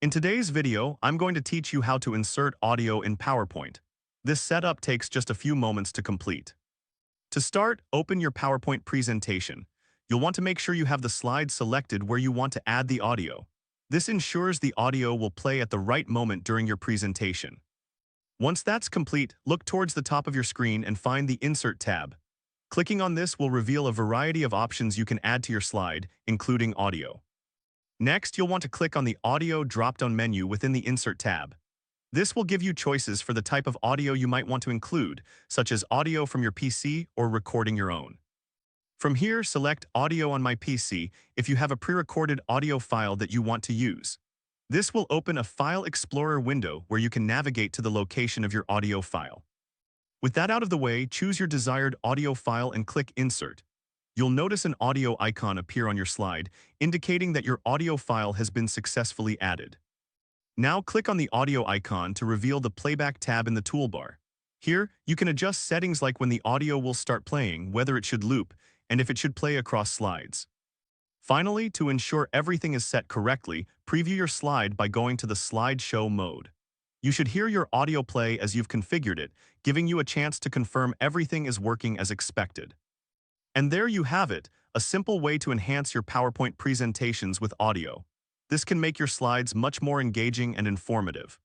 In today's video, I'm going to teach you how to insert audio in PowerPoint. This setup takes just a few moments to complete. To start, open your PowerPoint presentation. You'll want to make sure you have the slide selected where you want to add the audio. This ensures the audio will play at the right moment during your presentation. Once that's complete, look towards the top of your screen and find the Insert tab. Clicking on this will reveal a variety of options you can add to your slide, including audio. Next, you'll want to click on the Audio drop-down menu within the Insert tab. This will give you choices for the type of audio you might want to include, such as audio from your PC or recording your own. From here, select Audio on my PC if you have a pre-recorded audio file that you want to use. This will open a File Explorer window where you can navigate to the location of your audio file. With that out of the way, choose your desired audio file and click Insert. You'll notice an audio icon appear on your slide, indicating that your audio file has been successfully added. Now click on the audio icon to reveal the Playback tab in the toolbar. Here, you can adjust settings like when the audio will start playing, whether it should loop, and if it should play across slides. Finally, to ensure everything is set correctly, preview your slide by going to the slideshow mode. You should hear your audio play as you've configured it, giving you a chance to confirm everything is working as expected. And there you have it, a simple way to enhance your PowerPoint presentations with audio. This can make your slides much more engaging and informative.